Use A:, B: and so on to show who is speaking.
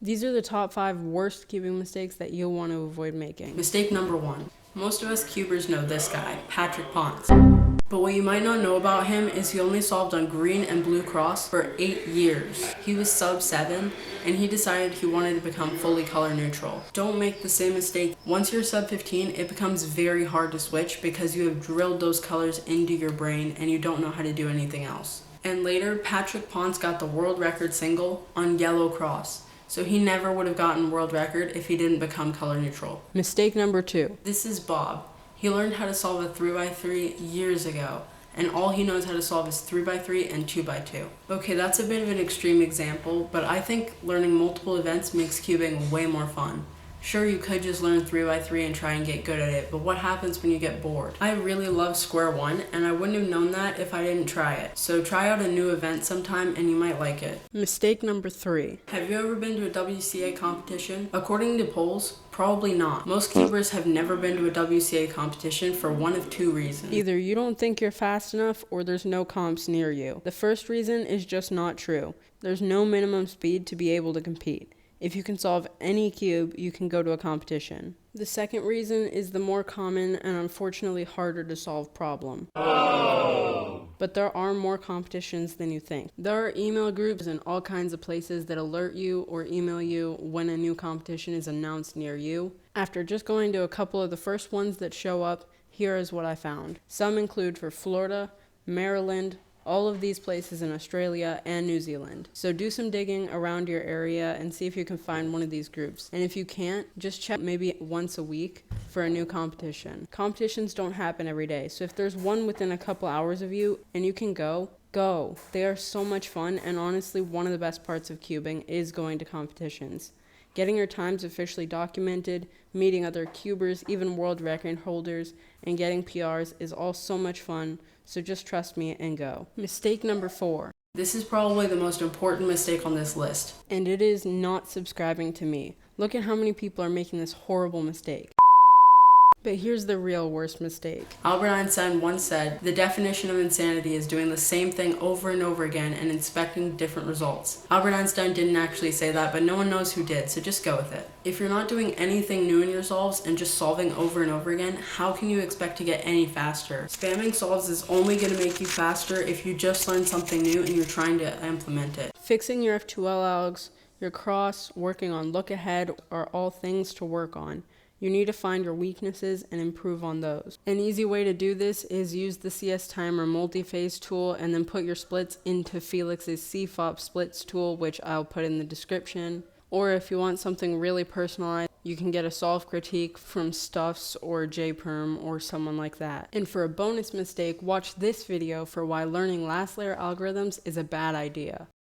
A: These are the top 5 worst cubing mistakes that you'll want to avoid making.
B: Mistake number 1. Most of us cubers know this guy, Patrick Ponce. But what you might not know about him is he only solved on green and blue cross for 8 years. He was sub 7 and he decided he wanted to become fully color neutral. Don't make the same mistake. Once you're sub 15, it becomes very hard to switch because you have drilled those colors into your brain and you don't know how to do anything else. And later, Patrick Ponce got the world record single on yellow cross. So he never would have gotten world record if he didn't become color neutral.
A: Mistake number 2.
B: This is Bob. He learned how to solve a 3x3 years ago, and all he knows how to solve is 3x3 and 2x2. Okay, that's a bit of an extreme example, but I think learning multiple events makes cubing way more fun. Sure, you could just learn 3x3 and try and get good at it, but what happens when you get bored? I really love square one, and I wouldn't have known that if I didn't try it. So try out a new event sometime and you might like it.
A: Mistake number 3.
B: Have you ever been to a WCA competition? According to polls, probably not. Most cubers have never been to a WCA competition for one of 2 reasons.
A: Either you don't think you're fast enough or there's no comps near you. The first reason is just not true. There's no minimum speed to be able to compete. If you can solve any cube, you can go to a competition. The second reason is the more common and unfortunately harder to solve problem. But there are more competitions than you think. There are email groups and all kinds of places that alert you or email you when a new competition is announced near you. After just going to a couple of the first ones that show up, here is what I found. Some include for Florida, Maryland, all of these places in Australia and New Zealand. So do some digging around your area and see if you can find one of these groups. And if you can't, just check maybe once a week for a new competition. Competitions don't happen every day, so if there's one within a couple hours of you and you can go. They are so much fun, and honestly, one of the best parts of cubing is going to competitions. Getting your times officially documented, meeting other cubers, even world record holders, and getting PRs is all so much fun, so just trust me and go. Mistake number 4.
B: This is probably the most important mistake on this list.
A: And it is not subscribing to me. Look at how many people are making this horrible mistake. But here's the real worst mistake.
B: Albert Einstein once said, the definition of insanity is doing the same thing over and over again and expecting different results. Albert Einstein didn't actually say that, but no one knows who did, so just go with it. If you're not doing anything new in your solves and just solving over and over again, how can you expect to get any faster? Spamming solves is only going to make you faster if you just learn something new and you're trying to implement it.
A: Fixing your F2L algs, your cross, working on look ahead are all things to work on. You need to find your weaknesses and improve on those. An easy way to do this is use the CS Timer multi-phase tool and then put your splits into Felix's CFOP splits tool, which I'll put in the description. Or if you want something really personalized, you can get a solve critique from Stuffs or JPerm or someone like that. And for a bonus mistake, watch this video for why learning last layer algorithms is a bad idea.